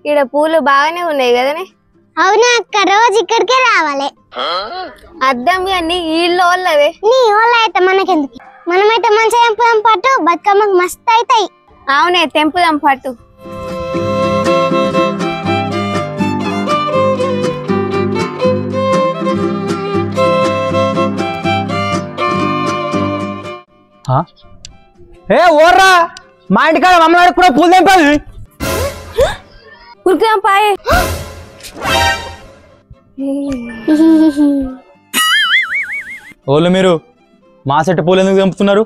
ఈడ పూలు బాగానే ఉన్నాయి కదనే? అవునా అక్క, రోజు ఇక్కడికే రావాలి. అద్దం అన్ని ఇల్లు వాళ్ళవే. నీ వాళ్ళ అయితే మనకెందుకు, మనమైతే మంచిగా తెంపుదాం పట్టు, బతుకమ్మకు మస్తు అవుతాయి. అవునే, తెంపుదాం పట్టు. ఏ ఓర్రా, మా ఇంటికాడ మమ్మల్ని కూడా పూలు తెంపాలి. ఉరుకుదాం పాయే. ఓళ్ళు మీరు మా సెట్ పూలు ఎందుకు తెంపుతున్నారు?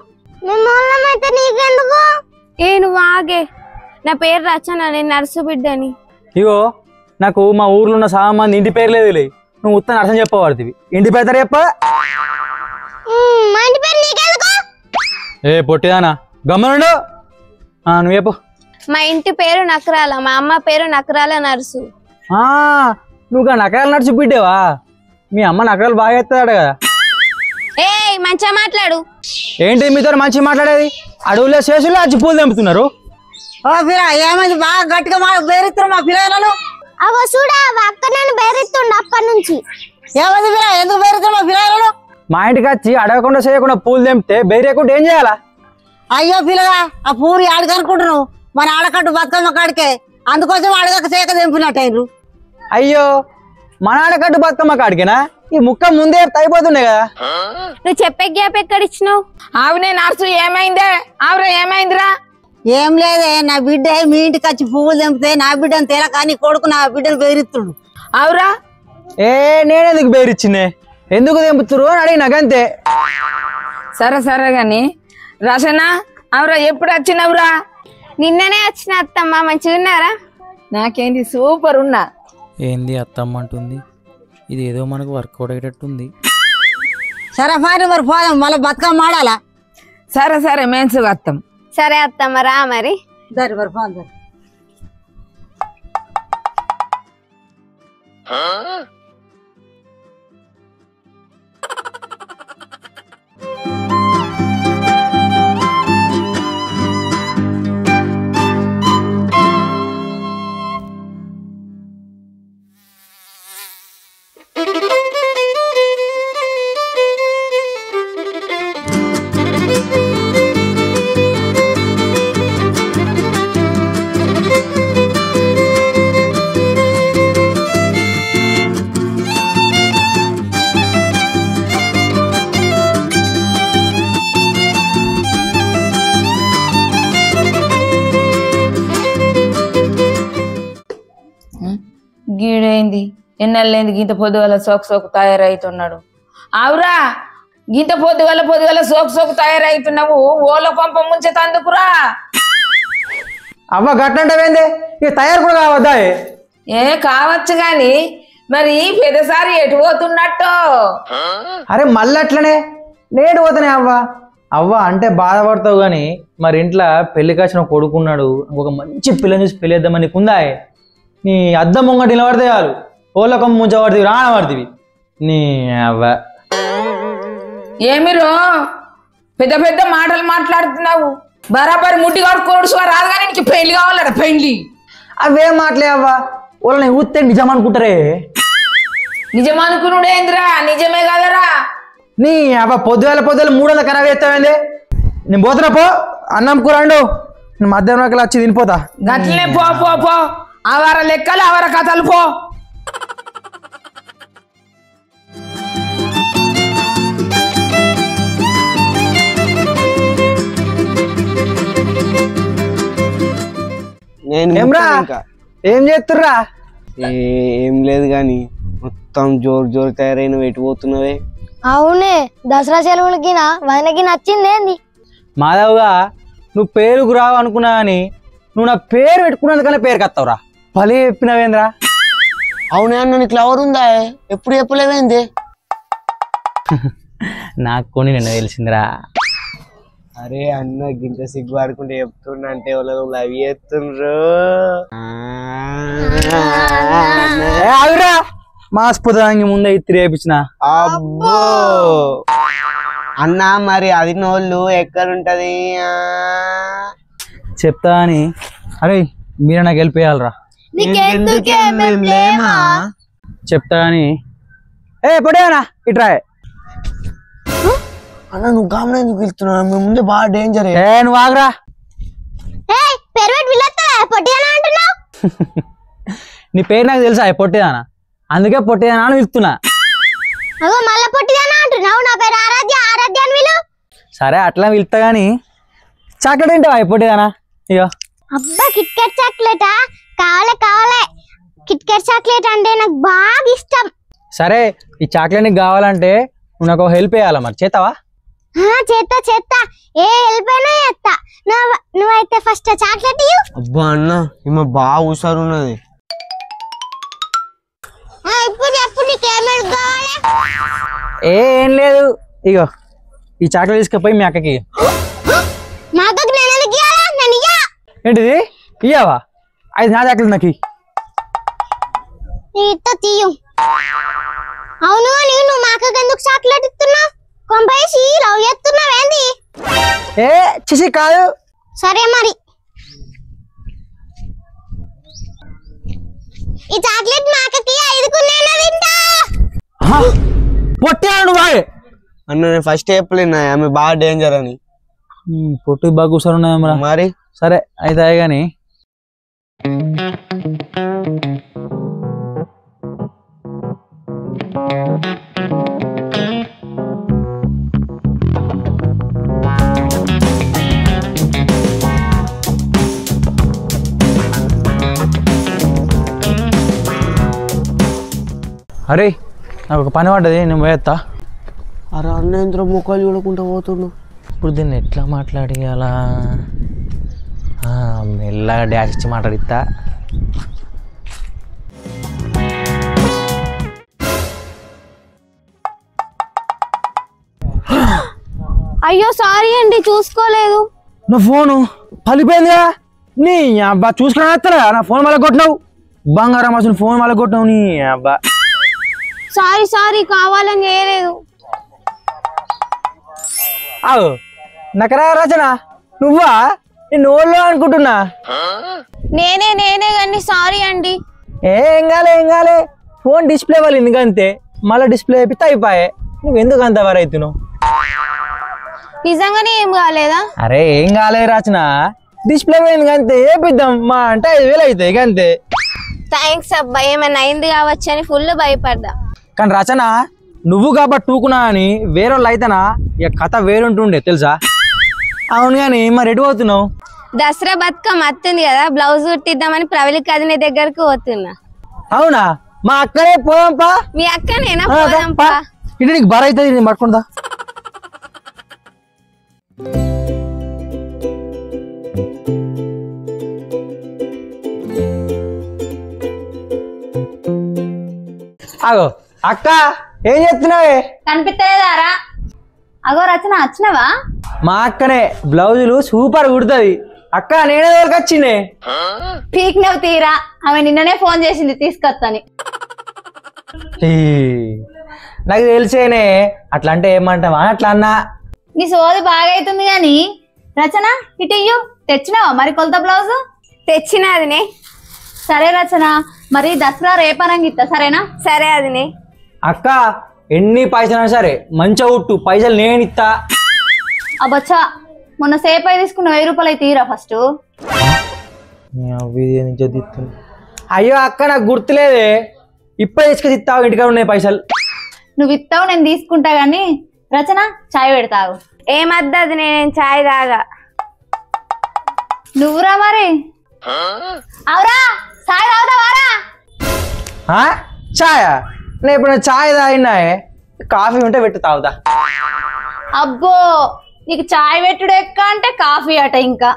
ఏ నువ్వు ఆగే, నా పేరు రచన, నేను నర్సు బిడ్డని. ఇగో నాకు మా ఊర్లో ఉన్న చాలా మంది ఇంటి పేరు లేదు. నువ్వు ఉత్తరం అర్థం చెప్పబడుతుంది. ఇంటి పేరు చెప్ప. ఏ పొట్టిదానా గమ్మనుండు, నువ్వు చెప్పు. మా ఇంటి పేరు నకరాల, మా అమ్మ పేరు నకరాల నర్సు. నువ్వు నకరాలు నడిచి బిడ్డేవా? మీ అమ్మ నకరాలు బాగా ఎత్తాడు కదా. ఏ మంచిగా మాట్లాడు. ఏంటి మీతో మంచిగా మాట్లాడేది? అడవుల్లో శేషులు వచ్చి పూలు తెంపుతున్నారు. ఏమైంది? బాగా గట్టిగా బేరిస్తున్నారు మా పిల్లలను. అవో చూడా, అక్క నన్ను బేరిస్తుండ అప్పటి నుంచి. ఏమైంది పిల్ల, ఎందుకు బేరిస్తున్నారు మా పిల్లలను? మా ఇంటికి వచ్చి అడగకుండా చేయకుండా పూలు తెంపితే బేరేకుండా ఏం చేయాలా? అయ్యో పిల్లగా, ఆ పూరి ఆడికి అనుకుంటున్నావు, మన ఆడకట్టు బతుకమ్మ కాడికే, అందుకోసం అడగక చేయక తెంపినట్టు. అయ్యో, మన ఆడకట్టు బతుకమ్మ కాడికేనా? ఈ ముక్క ముందే అయిపోతుండే కదా. నువ్వు చెప్పే గ్యాప్ ఎక్కడ ఇచ్చినావు? ఆవునే నర్సు, ఏమైందే? ఆవురా ఏమైందిరా? ఏం లేదే, నా బిడ్డ మీ ఇంటికి వచ్చి పువ్వులు తెంపితే నా బిడ్డను తేలక నీ కొడుకు నా బిడ్డను బెదిరిస్తుడు. అవురా? నేనెందుకు బెదిరించిందే, ఎందుకు తెంపుతురు అని అడిగి నాకంతే. సరే సరే గాని రచన, అవురా ఎప్పుడు వచ్చినవురా? నిన్ననే వచ్చిన అత్తమ్మ. మంచిగా ఉన్నారా? నాకేంటి సూపర్ ఉన్నా. ఏంది అత్తమ్మ అంటుంది? ఇది ఏదో మనకు వర్కౌట్ అయ్యేటట్టుంది. సరే ఫాని మరి పోదాం, మళ్ళీ బతుకమ్మ ఆడాలా? సరే సరే మేన్సుగా వస్తాం. సరే అత్తమ్మ, రా మరి. సరే మరి పోదాం. గీడైంది ఎన్నెళ్ళైంది గింత పొద్దుగల సోకు తయారైతున్నాడు. ఆవురా, గింత పొద్దుగల సోకు తయారైతున్నావు, ఓల పంప ముంచే తందుకురా. అవ్వ గట్టంటేంది, ఇక తయారు కూడా కావద్దా? కావచ్చు గాని మరి పెద్దసారి ఎటు పోతున్నట్టు? అరే మళ్ళీ అట్లనే నేడు పోతానే అవ్వ అంటే బాధపడతావు గాని, మరి ఇంట్లో పెళ్లి కాసిన కొడుకున్నాడు, ఒక మంచి పిల్లని చూసి పెళ్ళేద్దామని నీకుందా? నీ అద్దం ముంగటి నిలబడితే చాలు, ఓళ్ళ కొమ్మ ముంచబడుతుంది, రానబడుతుంది. నీ అవ్వ ఏమిరో పెద్ద పెద్ద మాటలు మాట్లాడుతున్నావు. బరాబరి ముట్టి కడుక్కోడు రాదు కానీ నీకు పెళ్లి కావాలట. పెళ్లి అవేం మాటలే అవ్వ, వాళ్ళని ఊస్తే నిజం అనుకుంటారే. నిజం అనుకున్నాడేంద్రా? నిజమే కదరా. నీ అవ్వ పొద్దుగాల 300 ఖరాబ్ చేస్తావేంది? నేను పోతున్నా పో, అన్నం కూర అండు, నేను మధ్యాహ్నం వచ్చి తినిపోతా. గట్లనే పో పో పో, ఆవార లెక్కలు ఆవార కథలు పో. ఏం చేస్తుర్రా? ఏం లేదు గాని మొత్తం జోరు తయారైన పెట్టిపోతున్నావే. అవునే, దసరా సెలవులకి వదినకి నచ్చిందేంది? మాధవ్గా నువ్వు పేరుకు రావు అనుకున్నా కానీ నువ్వు నా పేరు పెట్టుకున్నందుకనే పేరు కత్తావురా. భలే చెప్పినవేంద్రా. అవునే అన్న, నీకు లవర్ ఉందా? ఎప్పుడు చెప్పలేవేంది? నాకు కొని నిన్న తెలిసిందిరా. అరే అన్న, గింత సిగ్గు ఆడుకుంటే చెప్తున్నా అంటే వాళ్ళు లవ్ చేస్తుండ్రు. ఆగురా, మాస్పుదానికి ముందే ఇత్తి రేపించిన. అబ్బో అన్నా, మరి అది నోళ్ళు ఎక్కడుంటది? చెప్తా అని. అరే మీరు నాకు వెళ్ళిపోయాలరా. చెప్తా గాని పొడేనా ఇట్రా అన్న నువ్వు కామన్ ఎందుకు వెళ్తున్నావు మేము ముందే బాగా డేంజర్ నువ్వు ఆగరా నీ పేరు నాకు తెలుసా పొట్టిదానా అందుకే పొట్టిదానా అని పిలుస్తున్నా మళ్ళా పొట్టిదానా అంటున్నావు నా పేరు ఆరాధ్య ఆరాధ్య అని విలు సరే అట్లా పిలుస్తా గాని చాక్లెట్ తింటావా పొట్టిదానా ఇగో అబ్బా కిట్ క్యాట్ చాక్లెటా కావాలే కావాలే కిట్ క్యాట్ చాక్లెట్ అంటే నాకు బాగా ఇష్టం సరే ఈ చాక్లెట్ నీకు కావాలంటే నువ్వు నాకు హెల్ప్ చేయాలా మరి చేస్తావా చేస్తా చేస్తా ఏ హెల్ప్ అయినా చేస్తా నువ్వైతే ఫస్ట్ చాక్లెట్ ఇవ్వు అబ్బా అన్న ఈమె బాగా హుషారు ఉన్నది ఇప్పుడు చెప్పు నీకేమేమి కావాలి ఏం లేదు ఇగో ఈ చాక్లెట్ తీసుకుపోయి మీ అక్కకి మా అక్కకి నేను ఎందుకు ఇయ్యాలా నేను ఇయ్యా ఏంటిది ఇయ్యావా అది నా చాక్లెట్ నాకు నీ ఇత్త తీయు అవును నువ్వు మా అక్కకి ఎందుకు చాక్లెట్ ఇస్తున్నావు కొంపేసి లవ్ చేస్తున్నావేంది చిసి కాదు సరే మరి ఈ చాక్లెట్ మా అక్కకి 5కు నేను తింటా పొట్టాడు బాయ్ అన్న నేను ఫస్ట్ చెప్పలేనా ఆమె బాగా డేంజర్ అని పొట్టు బాగా కూర్చొని మరి సరే అయితే గాని అరే నాకు ఒక పని పడ్డది నేను పోయేస్తా అరే అన్నేంద్ర ముఖాలు చూడకుండా పోతున్నావు ఇప్పుడు దీన్ని ఎట్లా మాట్లాడియాలా మెల్లగా డాష్ ఇచ్చి మాట్లాడిస్తా అయ్యో సారీ అండి చూసుకోలేదు నా ఫోను పలిపోయిందిగా నీ అబ్బా చూసుకుని వస్తారా నా ఫోన్ మళ్ళీ కొట్టినావు బంగారం అసలు ఫోన్ మళ్ళీ కొట్టినావు నీ అబ్బా సారీ సారీ కావాలని చేయలేదు అవు నకరా రచన నువ్వా నేను ఓళ్ళు అనుకుంటున్నా నేనే కానీ సారీ అండి ఏం కాలే ఫోన్ డిస్ప్లే వాళ్ళు ఎందుకంతే మళ్ళీ డిస్ప్లే అయిపోతే అయిపోయే నువ్వు ఎందుకు అంత వరైతున్నావు నిజంగానే ఏం కాలేదా అరే ఏం కాలే రచన డిస్ప్లే పోయింది అంతే ఏపిద్దాం మా అంటే 5,000 అవుతాయి అంతే థ్యాంక్స్ అబ్బా ఏమైనా అయింది కావచ్చు అని ఫుల్ భయపడ్డా కానీ రచన నువ్వు కాబట్టి టూకున్నా అని వేరే వాళ్ళు అయితేనా ఇక కథ వేరుంటుండే తెలుసా అవును కానీ మరి ఎటు పోతున్నావు దసరా బతుకమ్మ వస్తుంది కదా బ్లౌజ్ కుట్టిద్దామని ప్రవళిక కదినే దగ్గరకు పోతున్నా అవునా మా అక్కడే పోదాంపా మీ అక్కనేనా పోదాంపా ఇటు నీకు బర అవుతుంది నేను పట్టుకుందా అగో అక్క ఏం చేస్తున్నావే కనిపిస్తలేదారా అగో రచన వచ్చినవా మా అక్కనే బ్లౌజులు సూపర్ కుడుతుంది అక్క నేనే వాళ్ళకి వచ్చిండే పీక్ నవ్వు తీరా ఆమె నిన్ననే ఫోన్ చేసింది తీసుకొస్తాని నాకు తెలిసేనే అట్లా అంటే ఏమంటావా అట్లా అన్నా నీ సోది బాగా అవుతుంది గాని రచన ఇటయ్యు తెచ్చినావా మరి కొలత బ్లౌజ్ తెచ్చిన అదినే సరే రచన మరి దసరా రేపనంగా ఇస్తా సరేనా సరే అదినే అక్క ఎన్ని పైసలు సరే మంచిగా ఉట్టు పైసలు నేను ఇస్తా అబ్బచ్చా మొన్న సేపు అయి తీసుకున్న 1000 రూపాయలు అయితే తీరా ఫస్ట్ అయ్యో అక్క నాకు గుర్తులేదే ఇప్పుడే తీసుకొని ఇస్తావు ఇంటికాడ ఉన్నాయి పైసలు నువ్వు ఇస్తావు నేను తీసుకుంటా గాని రచన చాయ్ పెడతావు ఏమద్దు అది నేను చాయ్ తాగా నువ్వురా మరి అవురా చాయ్ తాగుతావారా ఛాయ నేను ఇప్పుడు ఛాయ్ తాగినాయే కాఫీ ఉంటే పెట్టి తాగుతా అబ్బో నీకు చాయ్ పెట్టుడు ఎక్క అంటే కాఫీ అట ఇంకా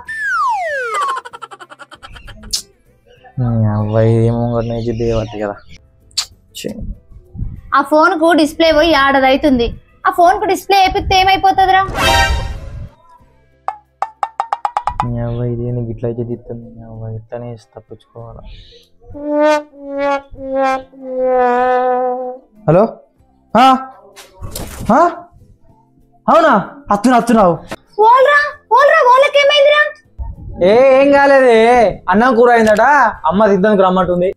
కదా ఆ ఫోన్ కు డిస్ప్లే పోయి ఆడదైతుంది ఆ ఫోన్ కు డిస్ప్లే వేపిస్తే ఏమైపోతుందిరా ఇట్లా అయితే తీస్తుంది ఇట్లానే తప్పించుకోవాలా హలో అవునా అత్తున్నావు ఓల్రా ఓల్రా ఓలకేమైందిరా ఏం కాలేదే, అన్నం కూర అయిందట, అమ్మ తిద్దానికి రమ్మంటుంది.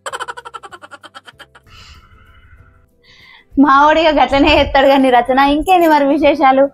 మావాడిగా గట్లనే ఎత్తాడు కానీ రచన. ఇంకేంది మరి విశేషాలు?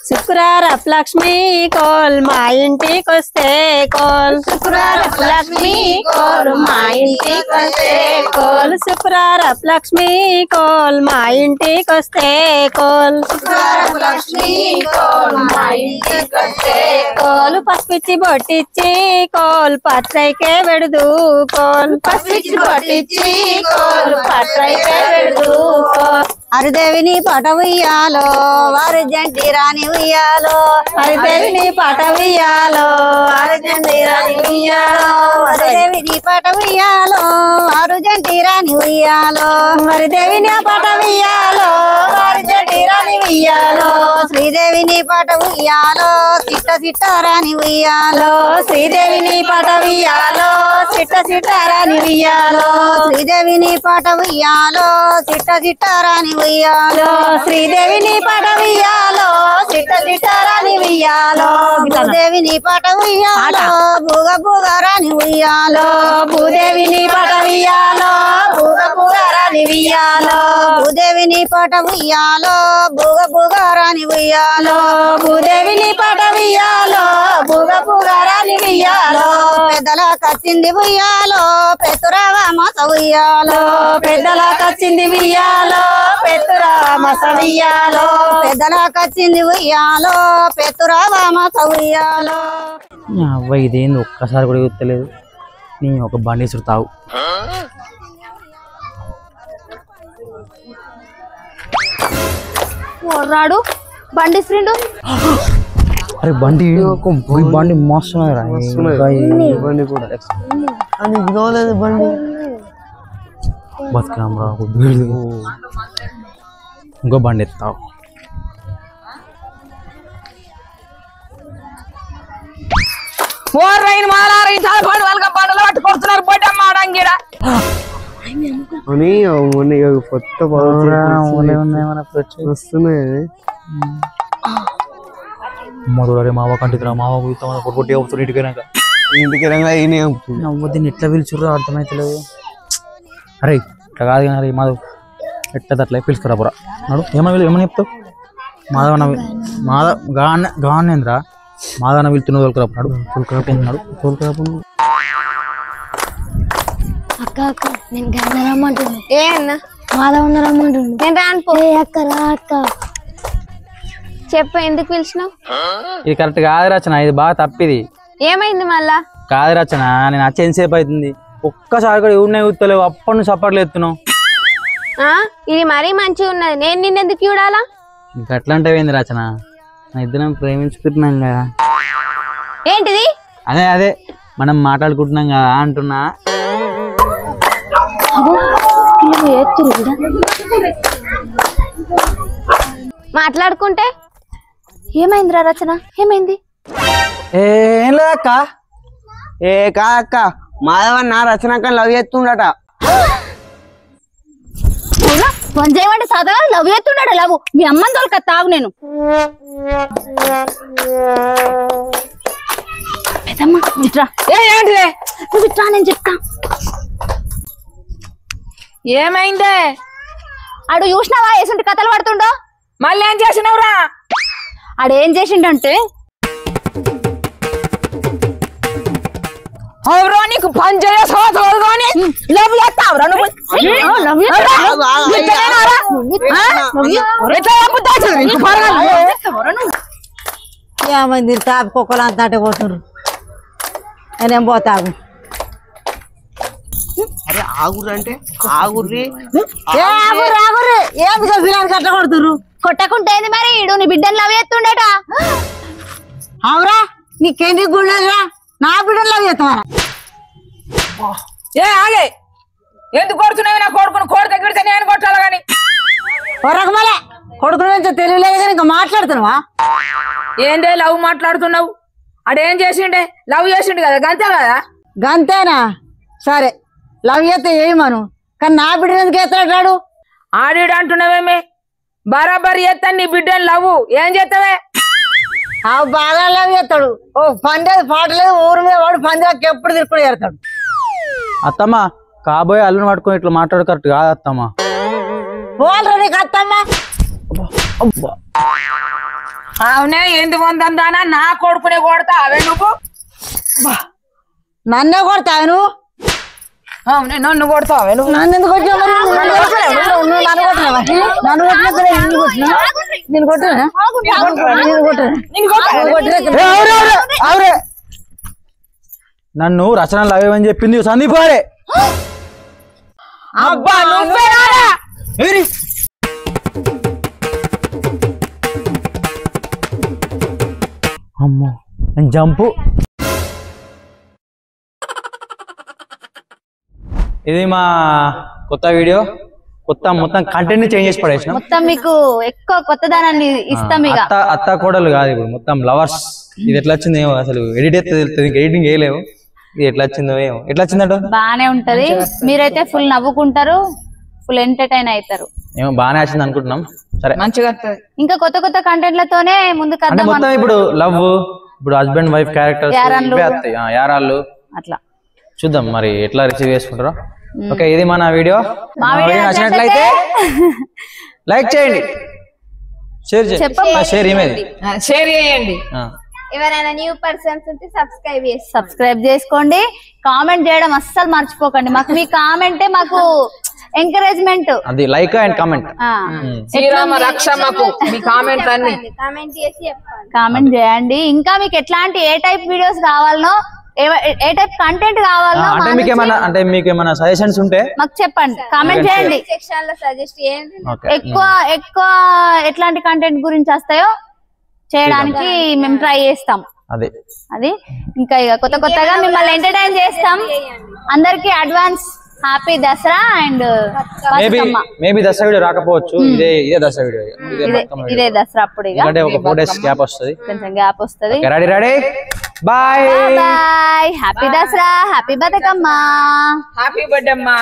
శుక్రవారపు లక్ష్మి కోల్ మా ఇంటికొస్తే కోల్, శుక్రవారపు లక్ష్మి కోల్ మా ఇంటికొస్తే కోల్, శుక్రవారపు లక్ష్మి కోల్ మా ఇంటికొస్తే కోల్, శుక్రవారపు లక్ష్మి కోల్ మా ఇంటికొస్తే కోల్, పసుపిచ్చి బొట్టిచ్చి కోల్ పట్రైకే వెడుదు కోల్, పసుపిచ్చి బొట్టిచ్చి కోల్ పట్రైకే వెడుదు కోల్, హరిదేవిని పాట ఉయ్యాలో వారి జంటి రాని ఉయ్యాలో, హరిదేవిని పాట ఉయ్యాలో వారి జంటి రాని ఉయ్యాలో, హరిదేవిని పాట ఉయ్యాలో వారు జంటి రాని ఉయ్యాలో, హరిదేవిని పాట ఉయ్యాలో వారి జంటి రాని ఉయ్యాలో, శ్రీదేవిని పాట ఉయ్యాలో సిట్ట సిట్ట రాని ఉయ్యాలో, శ్రీదేవిని పాట ఉయ్యాలో సిట్ట సిట్ట రాని ఉయ్యాలో, శ్రీదేవిని పాట ఉయ్యాలో సిట్ట సిట్ట రాని ఉయ్యాలో, శ్రీదేవిని పాట ఉయ్యాలో సిట్ట సిట్ట రాని ఉయ్యాలో, భూదేవిని పాట ఉయ్యాలో భూగ భూగ రాని ఉయ్యాలో, భూదేవిని పాట ఉయ్యాలో భూగ భూగ రాని ఉయ్యాలో, భూదేవిని పాట ఉయ్యాలో భూగ భూగ రాని ఉయ్యాలో, భూదేవిని పాట ఉయ్యాలో భూగ భూగ రాని ఉయ్యాలో, పెద్దల కచ్చింది ఉయ్యాలో పెతురావా మస ఉయ్యాలో, పెద్దల కచ్చింది ఉయ్యాలో పెతురావా మస ఉయ్యాలో, పెద్దల కచ్చింది ఉయ్యాలో పెతురావా మస ఉయ్యాలో. అవ్వ ఇదేంది ఒక్కసారి కూడా గుర్తలేదు. నీ ఒక బండి తావు. రాడు బండి ఫ్రెండ్. అరే బండి బండి మస్తు బండి కూడా అని గోలేదు బండి బతుకమ్రా ఇంకో బండి ఎత్తావు. అని కొత్త వస్తున్నాయి. మొదలరే మావ కంటిరా మావ పొట్టి అవుతుంది ఇంటికి ఇంటికి దీన్ని ఎట్లా పిలుచుర్రా అర్థమైతలేదు. అరే ఇట్లా కాదు కానీ మాధవ్ ఎట్లా అట్లా పిలుచుకురా పురా నాడు ఏమని చెప్తావు. మాధవ్ గానేంద్రా మాధవన వెళ్తున్న తోలుకురాపున్నాడు తోలుకురాపున్నాడు తోలుకురాపు. అక్క అక్క నేను గంగ రమ్మంటున్నా. ఏ అన్న మాధవ్ రమ్మంటున్నా. నేను రాను. అక్క రా అక్క. చెప్పు ఎందుకు పిలిచినావు? ఇది కరెక్ట్ కాదు రచన, ఇది బాగా తప్పిది. ఏమైంది మళ్ళా? కాదు రచన, నేను వచ్చి ఎంతసేపు అవుతుంది, ఒక్కసారి కూడా ఎవరినే కూర్చోలేవు, అప్పటి నుంచి సపోర్ట్లు ఎత్తున్నావు. ఇది మరీ మంచిగా ఉన్నది, నేను నిన్నెందుకు చూడాలా? ఇంకా అట్లా అంటే ఏంది రచన, నా ఇద్దరం ప్రేమించుకుంటున్నాం కదా. ఏంటిది? అదే అదే మనం మాట్లాడుకుంటున్నాం కదా అంటున్నా. మాట్లాడుకుంటే ఏమైందిరా రచన? ఏమైంది? ఏం లేదక్క. ఏ కాక్క మాధవన్ నా రచనక లవ్ చేస్తుండట. ఫోన్ చేయమంటే సదరా లవ్ చేస్తున్నాడు. లవ్ మీ అమ్మని తోలుక తాగు. నేను పెద్దమ్మ ఇట్రా. ఏంటిదే నువ్వు ఇట్రా, నేను చెప్తా. ఏమైందే? ఆడు చూసినావా ఎసుంటి కథలు పడుతుండో? మళ్ళీ ఏం చేసినవురా? ఆడేం చేసిండంటే అవురా నీకు పని చేయాలి లవ్ చేస్తావురా నువ్వు? ఏమైంది తాపి కుక్కలు అంతా అంటే పోతున్నారు. నేనేం పోతాగు. అరే ఆగురు అంటే ఆగుర్రి. ఏమి పిల్లలు కట్ట కొడుతురు. కొట్టకుంటే ఏంది మరి? ఈడు నీ బిడ్డను లవ్ చేస్తుండట. అవురా నీకేంటి గుండెరా, నా బిడ్డలు లవ్ చేస్తావా? ఏ ఆగే ఎందుకు కొడుతున్నావు? నా కొడుకును కోడి దగ్గర నేను కొట్టాలి కానీ ఒరకమలే కొడుకు నుంచి తెలియలేదు కానీ ఇంకా మాట్లాడుతున్నావా? ఏందే లవ్ మాట్లాడుతున్నావు? ఆడేం చేసిండే? లవ్ చేసిండు కదా, గంతే కదా. గంతేనా? సరే లవ్ చేస్తే ఏమను, కానీ నా బిడ్డ ఎందుకు ఎత్తాడు? ఆడిడు అంటున్నావేమే? బరాబరి చేస్తాను నీ బిడ్డను లవ్వు ఏం చేస్తావే బాగా లవ్ చేస్తాడు ఓ పండేది పాటలేదు ఊరు మీద వాడు పందాకి ఎప్పుడు తిరుక్కుని చేస్తాడు. అత్తమ్మ కాబోయే అల్లుని పట్టుకొని ఇట్లా మాట్లాడు కరెక్ట్ కాదు అత్తమ్మ. వాళ్ళ నీకు అత్తమ్మా అవునే ఎందుకు ఉందానా నా కొడుకునే కొడతా అవే నువ్వు నన్నే కొడతావు నువ్వు. అవునే నన్ను కొడతావే నువ్వు నన్ను ఎందుకు కొట్టినావు మరి? నన్ను కొట్టినావా? నువ్వు నన్ను కొట్టినావా? నన్ను కొట్టినా నిన్ను కొట్టినా నేను కొట్టినా నన్ను రచన లవేమని చెప్పింది సందీప్ వాడే. అబ్బా నువ్వేనా అమ్మో నేను జంపు. ఇది మా కొత్త వీడియో మొత్తం కంటెంట్ ని చేంజ్ చేసి పడేసిన. మొత్తం మీకు ఎక్కువ కొత్తదనాన్ని ఇస్తాం ఇక. అత్త కోడలు కాదు ఇప్పుడు మొత్తం లవర్స్. ఇది ఎట్లా వచ్చింది ఏమో అసలు ఎడిట్ తెలుస్తుంది, ఎడిటింగ్ చేయలేము. ఇది ఎట్లా వచ్చిందో ఏమో. ఎట్లా వచ్చిందంట బానే ఉంటది, మీరైతే ఫుల్ నవ్వుకుంటారు, ఫుల్ ఎంటర్టైన్ అవుతారు. ఏమో బాగానే వచ్చింది అనుకుంటున్నాం. సరే మంచిగా ఇంకా కొత్త కొత్త కంటెంట్ లతోనే ముందుకు అంటే మొత్తం ఇప్పుడు లవ్, ఇప్పుడు హస్బెండ్ వైఫ్ క్యారెక్టర్స్ యారాళ్ళు అట్లా చూద్దాం మరి ఎట్లా రిసీవ్ చేసుకుంటారో. ఓకే ఇది మన వీడియో. మా వీడియో నచ్చినట్లయితే లైక్ చేయండి, షేర్ షేర్ చేయండి. ఎవరైనా న్యూ పర్సన్స్ ఉంటే సబ్స్క్రైబ్ చేసుకోండి. కామెంట్ చేయడం అస్సలు మర్చిపోకండి. మాకు మీ కామెంటే మాకు ఎంకరేజ్మెంట్. అది లైక్ అండ్ కామెంట్. శ్రీరామ రక్షమకు మీ కామెంట్ అన్ని కామెంట్ చేసి చెప్పండి. కామెంట్ చేయండి. ఇంకా మీకు ఎట్లాంటి ఏ టైప్ వీడియోస్ కావాలనో, ఏ టైప్ కంటెంట్ కావాలనో అంటే మీకు ఏమైనా సజెషన్స్ ఉంటే మాకు చెప్పండి, కామెంట్ చేయండి. సెక్షన్ లో సజెస్ట్ చేయండి. ఎక్కువ ఎట్లాంటి కంటెంట్ గురించి వస్తాయో చేయడానికి మేము ట్రై చేస్తాం. అది ఇంకా ఇక కొత్తగా మిమ్మల్ని ఎంటర్టైన్ చేస్తాం. అందరికి advance happy Dasara and maybe Dasara video రాకపోవచ్చు. ఇదే దసరా వీడియో, ఇదే దసరా అప్పుడు ఇక ఒక 4 days గ్యాప్ వస్తుంది, కొంచెం గ్యాప్ వస్తుంది. Ready bye bye. Happy Dasara, happy Bathukamma, happy birthday అమ్మా.